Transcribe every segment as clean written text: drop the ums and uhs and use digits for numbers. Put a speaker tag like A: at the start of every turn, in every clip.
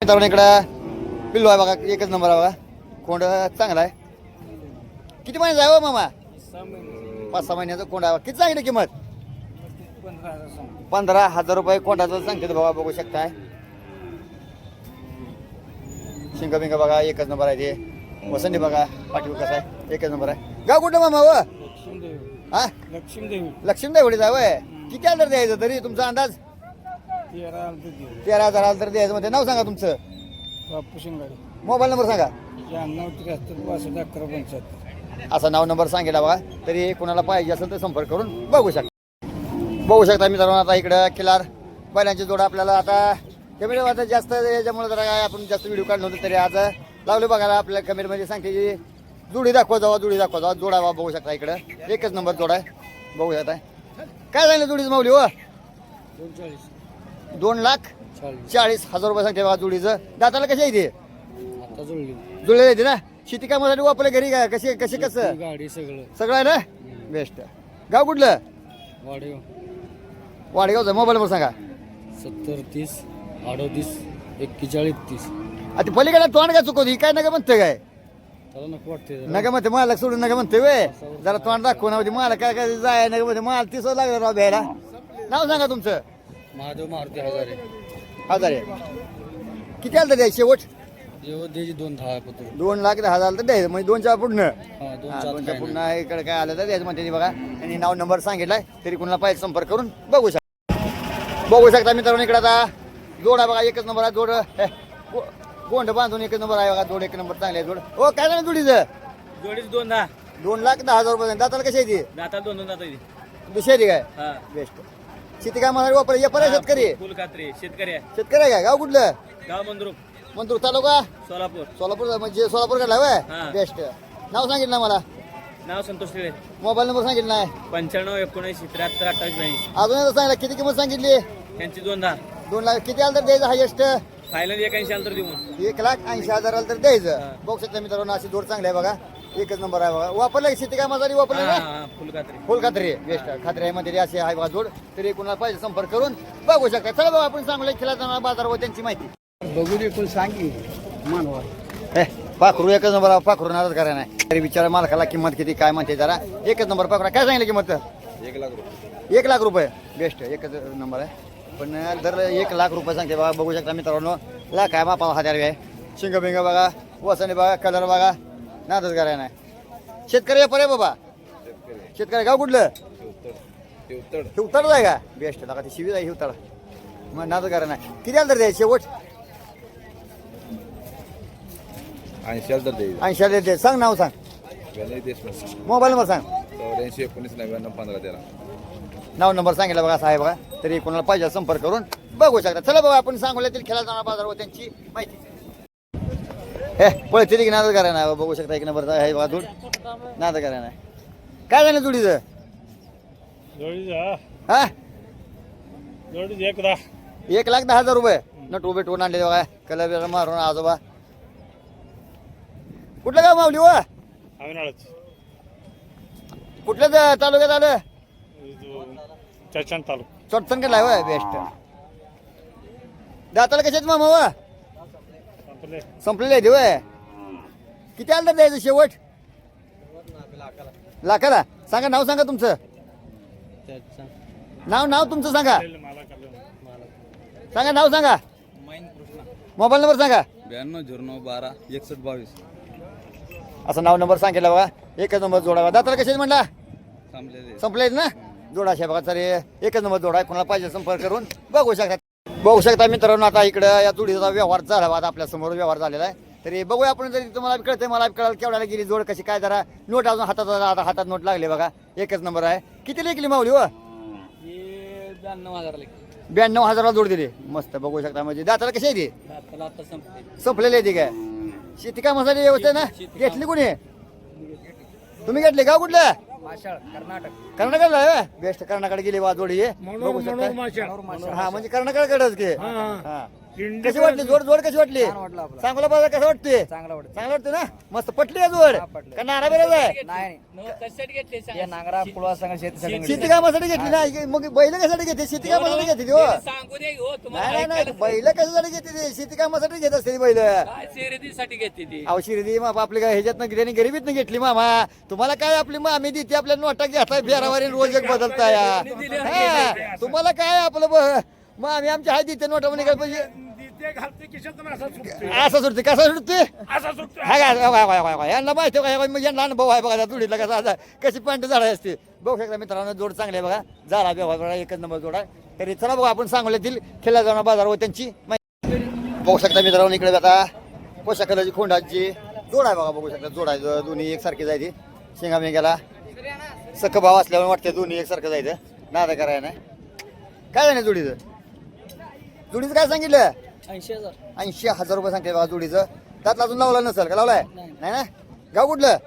A: मित्रांनो इकडं पिल्लू आहे बघा, एकच नंबर आहे बघा. कोंड चांगला आहे. किती महिन्याचा आहे हो मामा? 5-6 महिन्याचा कोंड आहे. किती सांगितली किंमत? 15,000 रुपये कोंडाचं सांगते बघा, बघू शकताय. शिंग बिंग बघा, एकच नंबर आहे ते. वसंती बघा, पाठीवर कसं आहे, एकच नंबर आहे. गाव कुठं मामा व? हा, लक्ष्मी देवडीचा आहे वय. किती आलं द्यायचं तरी तुमचा अंदाज? 13,000 आलं तर द्यायचं. म्हणते नाव सांगा तुमचं. मोबाईल नंबर सांगा.
B: 93
A: असा नाव नंबर सांगितला बघा. तरी कोणाला पाहिजे असेल तर संपर्क करून बघू शकता मित्रांनो. आता इकडं किलार बैलांची जोड आपल्याला आता कमी आता जास्त याच्यामुळे जरा काय आपण जास्त व्हिडिओ काढलो होतो, तरी आज लावले बघायला आपल्या कमेंटमध्ये सांगते की जोडी दाखवा जावा, जोडी दाखवा जावा. जोडा बघू शकता इकडं एकच नंबर जोड आहे, बघू शकता. काय सांगितलं जोडीचं माऊली हो? 2,40,000 रुपये सांगते बघा जोडीचं. दाताला कशी आहे ते? जुळलेली आहे ना. शेती कामासाठी वापरले घरी काय कसे कसं
B: गाडी
A: सगळं आहे ना. बेस्ट. गाव कुठलं? वाडेगावचं. मोबाईल नंबर सांगा.
B: 70 30 38 41 30.
A: आता पलीकडे तोंड काय चुकवती काय नका म्हणते काय?
B: त्याला नको वाटते
A: नका म्हणते मला सोडून नका म्हणते वे. जरा तोंड दाखवून होती मला काय काय जाय नका म्हणते. मला 30 लागलं राव भ्यायला. नाव सांगा तुमचं.
B: महादेव मारुती हजारे.
A: 1000. किती आलं तर द्यायचे शेवट?
B: द्यायची 2,10 पत्र.
A: 2,10,000 तर द्यायचं म्हणजे 2च्या पुढनं.
B: हा
A: 2च्या पुढनं इकडे काय आलं तर द्यायचं म्हणते बघा. आणि नाव नंबर सांगितलाय, तरी कुणाला पाहिजे संपर्क करून बघू शकता मित्रांनो. इकडे आता जोड आहे बघा, एकच नंबर आहे जोड. गोंड बांधून एकच नंबर आहे बघा. जोड एक नंबर चांगले आहे जोड. हो काय झालं जोडीचं?
B: जोडीच 2,10.
A: 2,10,000 रुपये. दाताला कशी आहे ती?
B: दाता 2 दाता
A: दुसरी काय?
B: हा
A: बेस्ट. शेती कामासाठी वापर या पर्याय शेतकरी.
B: फुल कात्री शेतकरी आहे.
A: शेतकरी आहे काय? गाव कुठलं?
B: गाव मंद्रुप
A: मंतूर तालुका
B: सोलापूर.
A: म्हणजे सोलापूर कडला वय.
B: हा.
A: बेस्ट. नाव सांगितलं मला.
B: नाव संतोष तिळे.
A: मोबाईल नंबर सांगितलं नाही.
B: 95 19 73 28 82.
A: अजून एकदा सांगितलं. किती किंमत सांगितली?
B: त्यांची 2,10.
A: 2 लाख. किती आलं तर द्यायचं हायेस्ट?
B: फायनल 81 आलं तर देऊ.
A: 1,80,000 आलं तर द्यायचं.
B: हा.
A: बघू शकता मित्रांनो, अशी जोड चांगली आहे बघा. एकच नंबर आहे बघा. वापरलं शेती कामासाठी वापरलं ना.
B: फुल कात्री.
A: फुल खात्री बेस्ट. खात्री आहे मध्ये अशी आहे बघा जोड. तरी कोणाला पाहिजे संपर्क करून बघू शकता. चला बघा आपण सांगू खेळा जाणार बाजार व त्यांची माहिती
B: बघू दे कोण सांगी मानवा.
A: पाखरू एकच नंबर आहे. पाखरू नाराज करा नाही. तरी विचारा मालकाला किंमत किती काय म्हणते जरा. एकच नंबर पाखरा. काय सांगितलं किंमत?
B: 1,00,000 रुपये.
A: 1,00,000 रुपये. बेस्ट. एकच नंबर आहे. पण दर 1,00,000 रुपये सांगते बघा. बघू शकता मित्रांनो. लाख आहे बापा 1,000 आहे. शिंग बिंग बघा, वसणी बघा, कलर बघा. नाराज करा नाही. शेतकरी व्यापार आहे बाबा. शेतकरी. गाव कुठलं? हिवतड आहे का? बेस्ट. लागा ती शिवी आहे हिवतड. मग नाराज करा नाही. किती आलं तर द्यायचे शेवट?
B: 80,000 दे.
A: 80,000 दे. सांग नाव सांग. मोबाईल नंबर सांग.
B: 84 19 99 15 13.
A: नाव नंबर सांगितलं बघा साहेब बघा. तरी कोणाला पाहिजे संपर्क करून बघू शकता. चला बघा आपण सांगोल्यातील खेळा जाणार बाजार व त्यांची माहिती. पळते की नाद करा नाही. बघू शकता एक नंबर आहे बघा दूध. नाद करा नाही. काय झालं जुडीचं? हा 1,10,000 रुपये. नटू बेटवून आणले बघा. कलर बिलर मारून आजोबा. कुठलं गाव मावली व? कुठल्या तालुक्यात आलं? चटचण केला वय. बेस्ट. दाताला कशाच मामा व? संपलेले आहे वय. किती आलं तर द्यायचं शेवट? लाखाला. सांगा नाव सांगा तुमचं. नाव तुमचं सांगा. सांगा नाव सांगा. मोबाईल नंबर सांगा.
B: 92 09 12 61 22.
A: असं नाव नंबर सांगितलं बघा. एकच नंबर जोडा. दाताला कशाच म्हणला? संपले ना. जोडा शे बघा. तरी एकच नंबर जोडा. कोणाला पाहिजे संपर्क करून बघू शकता मित्रांनो. आता इकडं या जोडीचा व्यवहार झाला. आता आपल्या समोर व्यवहार झालेला आहे. तरी बघूया आपण. जरी तुम्हाला कळतंय मला कळाल केवढ्याला गेली जोड कशी काय. जरा नोट अजून हातात. आता हातात नोट लागले बघा. एकच नंबर आहे. किती लेखली माऊली व? 92,000 जोड दिली. मस्त. बघू शकता. म्हणजे दाताला कशी आहे ती? संपलेली आहे ती काय? शेती कामासाठी व्यवस्था ना. घेतली कोणी? तुम्ही घेतली. गाव कुठलं? कर्नाटकला आहे. बेस्ट. कर्नाटक गेली वा जोडी. बघू शकता. हा म्हणजे कर्नाटककडेच घे. हा कशी वाटली जोड जोड कशी वाटली
C: वाटलं आपलं.
A: सांगोला बाजार कसा वाटते
C: चांगला वाटत
A: चांगला वाटते ना मस्त पटली आहे जोड
C: पटली.
A: का नारा बेराज आहे
C: नाही हे नांगरा पुळवा संग
A: शेती कामासाठी घेतली ना मग बैल कशासाठी घेते शेती कामासाठी घेते हो नाही नाही बैल कशासाठी घेते शेती कामासाठी घेत असते बैल
D: शर्यतीसाठी घेते ती
A: अहो शिर्डी मामा आपली काय ह्याच्यात त्यांनी गरिबीत घेतली मामा तुम्हाला काय आपली मामी देते आपल्या नोटा घेताय फेरावारी रोज एक बदलताय हा, तुम्हाला काय आपलं मामी आमच्या हाय देते नोटा म्हणे काय पाहिजे असं सुटते कसा सुटते यांना माहिती का यांना अनुभव आहे बघा तुडीला कसा कशी पॅन्ट झाडाय असते बघू शकता मित्रांनो जोड चांगले बघा झाडा व्यवहार एकच नंबर जोड आहे तरी चला बघा आपण सांगोल्यातील खेळला जाणार बाजार व त्यांची माहिती बघू शकता मित्रांनो इकडे आता पोशा कलरची खोंडाची जोड आहे बघा बघू शकता जोड आहे दोन्ही एकसारखे जायचे शेंगा मेंग्याला सख भाव असल्यामुळे वाटते दोन्ही एकसारखं जायचं नादा करायला नाही काय झालं जोडीचं काय सांगितलं 80,000 रुपये सांगते बघा जोडीचं त्यातला अजून लावला नसेल का लावलाय नाही ना गाव कुठलं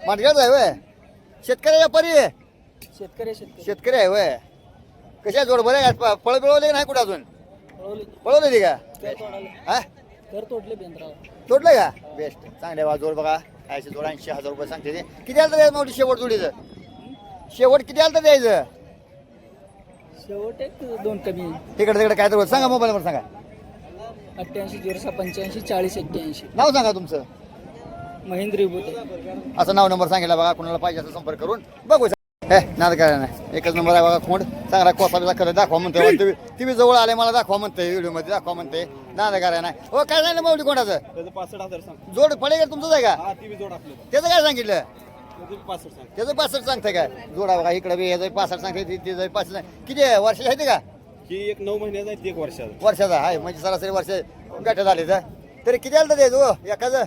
A: माटगाव आहे वय शेतकरी व्यापारी आहे शेतकरी आहे वय कशा जोड बरं आहे फळ पिळवले नाही कुठं अजून पळवले ती का हा तोडलं का बेस्ट चांगले बघा जोड बघा कायचे जोड 80,000 रुपये सांगते ते किती आलं तर द्यायचं मावटी शेवट जोडीचं शेवट किती आलं तर द्यायचं
C: शेवट एक 2 कमी
A: तिकडे तिकडे काय तर होत सांगा मोबाईल नंबर सांगा
C: 88
A: नाव सांगा तुमचं
C: महेंद्र विभूते
A: असं नाव नंबर सांगितला बघा कोणाला पाहिजे असं संपर्क करून बघू हे नाद काय नाही एकच नंबर आहे बघा खोंड चांगला कोसा बिसा खरं दाखवा म्हणतोय टीव्ही जवळ आले मला दाखवा म्हणतोय व्हिडिओ मध्ये दाखवा म्हणते नाद काय नाही हो काय झालं मावडी कोणाचं
B: 65,000
A: जोड पडेल तुमचंच आहे का
B: जोड आपलं
A: त्याचं काय सांगितलं
B: 65
A: त्याचं 65 सांगताय काय जोडा बघा इकडे बी याचं 65 सांगते तिचं 65 किती आहे वर्षाचे आहे ते का
B: ही एक 9 महिन्याचा आहे, ती 1 वर्षाचा
A: वर्षाचा आहे म्हणजे सरासरी वर्ष गाठ झाले तर तरी किती आलं तर द्यायचं हो एखादं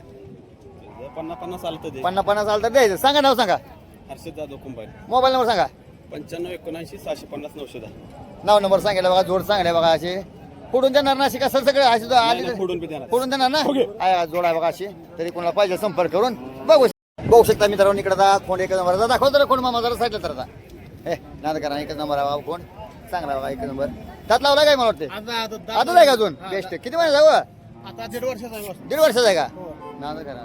B: 50 आलं तर
A: 50 आलं तर द्यायचं सांगा नाव सांगा
B: हर्षद जाधव कुंभार
A: मोबाईल नंबर सांगा
B: 95 79 650 910
A: नाव नंबर सांगितलं बघा जोड चांगले बघा असे फोडून देणार ना अशी कसं सगळं अशी आली
B: फोडून बी देणार.
A: फोडून देणार ना आहे जोड आहे बघा अशी तरी कोणाला पाहिजे संपर्क करून बघू शकता मित्रांनो इकडे आता कोण एकच नंबर दाखव तर कोण मामा जरा साईडला तर आता हे नाद करा एकच नंबर आहे कोण चांगला बघा एकच नंबर त्यात लावला काय मला वाटते आता आहे का अजून बेस्ट किती महिने जाऊ
C: आता 1.5 वर्षाचा
A: 1.5 वर्षाचा आहे का नाद करा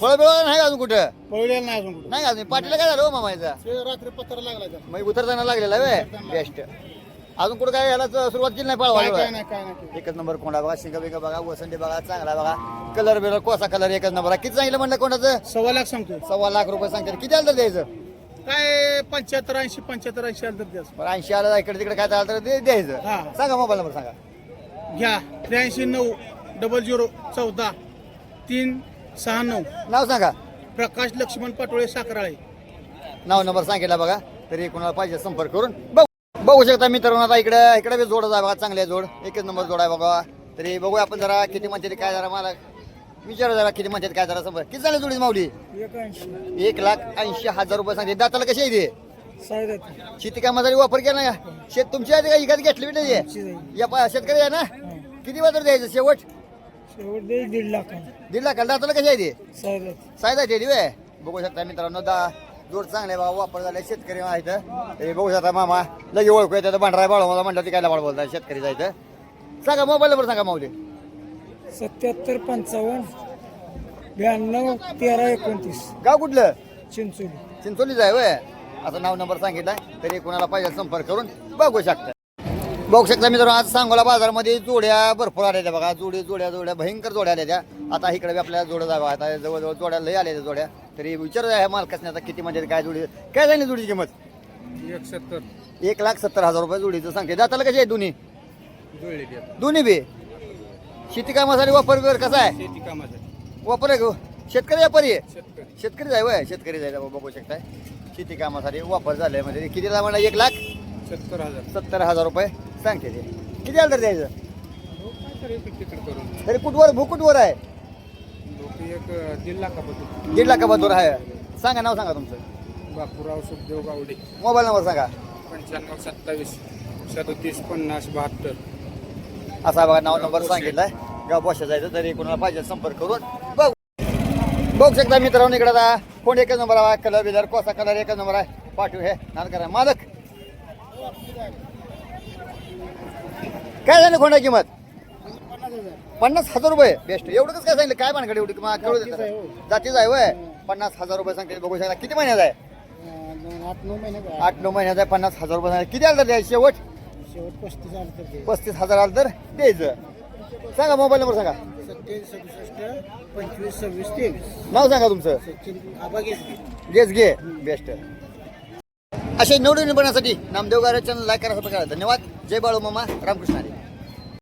A: फळ बिळ नाही का अजून कुठं
C: पळलेला नाही अजून
A: नाही का अजून पाटीला काय झालं हो मामाचा
C: रात्री पत्र लागला
A: मग उतरताना लागलेला आहे बेस्ट अजून कुठं काय याला सुरुवात केली नाही पळवा
C: काय नाही
A: एकच नंबर कोंडा बघा शिंगा बिंगा बघा वसंती बघा चांगला बघा कलर बिलर कोसा कलर एकच नंबर किती सांगितलं म्हणलं कोणाचं
C: 1.25 लाख सांगतो
A: 1.25 लाख रुपये सांगते किती आलं तर द्यायचं
C: काय 75 80 आलं तर द्यायचं
A: बरं 80 आलं इकडे तिकडे काय आलं तर ते द्यायचं
C: हा.
A: सांगा मोबाईल नंबर सांगा
C: घ्या 83 9 00 14 369
A: नाव सांगा
C: प्रकाश लक्ष्मण पाटोळे साखराळे
A: नाव नंबर सांगितला बघा तरी कोणाला पाहिजे संपर्क करून बघू शकता मित्रांनो आता इकडे बी जोड आहे बघा चांगले जोड एकच नंबर जोड आहे बघा तरी बघूया आपण जरा किती म्हणते काय जरा मला विचारा जरा किती म्हणतात काय जरा संपर्क किती झाले जोडी माऊली 1,80,000 रुपये सांगते दाताला कशी आहे ते शेती कामासाठी वापर केला ना शेत तुमची आहे का इकडे घेतली बी नाही या शेतकरी आहे ना किती बाजार द्यायचं शेवट
C: 1.5 लाख
A: 1.5 लाख दाताला कशी आहे ते सायदा ते दिवे बघू शकता मित्रांनो जोड चांगले बघा वापर झाले शेतकरी आहेत तरी बघू शकता मामा लगे ओळखू येतात भांडराय बाळ मला म्हणलं ते काय बाळ बोलतात शेतकरी जायचं सांगा मोबाईल नंबर सांगा माऊली
C: 77 55 92 13 29
A: गाव कुठलं
C: चिंचोली
A: चिंचोलीच आहे वय असं नाव नंबर सांगितलाय तरी कोणाला पाहिजे संपर्क करून बघू शकता मित्रांनो आज सांगोला बाजारमध्ये जोड्या भरपूर आल्या बघा जोड्या भयंकर जोड्या आल्या त्या आता इकडे आपल्याला जोड्या जावं आता जवळजवळ जोड्या लय आल्या त्या जोड्या तरी विचार आहे मालकासने आता किती म्हणजे काय जोडी काय झाली जोडीची किंमत 1,70,000 रुपये जोडीचं सांगते दाताला कशी आहे दोन्ही बी शेती कामासाठी वापर वगैरे कसा आहे
B: शेती कामासाठी
A: वापर आहे का? शेतकरी व्यापारी आहे शेतकरी जाय वय शेतकरी जायला बघू शकताय शेती कामासाठी वापर झालाय म्हणजे कितीला म्हणा 1,70,000 रुपये सांगते ते किती आलं तर द्यायचं तरी कुठवर भूकुटवर आहे 1.5 लाखाबद्दल आहे सांगा नाव सांगा तुमचं
C: बापूराव सुखदेव गावडे
A: मोबाईल नंबर सांगा
C: 95 27 37 50 72
A: असा बघा नाव नंबर सांगितलाय गाव बोशा जायचं तरी कोणाला पाहिजे संपर्क करून बघू शकता मित्रांनो इकडे आता कोण एकच नंबर आहे कलर बिलर कोसा कलर एकच नंबर आहे पाठवू हे नाद करा मालक काय झालं खोंडा किंमत 50,000 रुपये बेस्ट. एवढं कसं काय सांगितलं काय भानगड एवढी कळू देतात जातीच आहे वय 50,000 रुपये सांगते बघू शकता. किती महिन्यात आहे 8-9 महिन्यात आहे 50,000 रुपये सांगितलं. किती आलं तर द्यायचं शेवट 35,000 आलं तर द्यायचं. सांगा मोबाईल नंबर सांगा
C: 27-67-25-26-23
A: नाव सांगा तुमचं गेस घे बेस्ट. असे नवनवीन बनण्यासाठी नामदेव गारे चॅनल लाईक करा सबस्क्राईब करा. धन्यवाद. जय बाळू मामा रामकृष्ण हरी.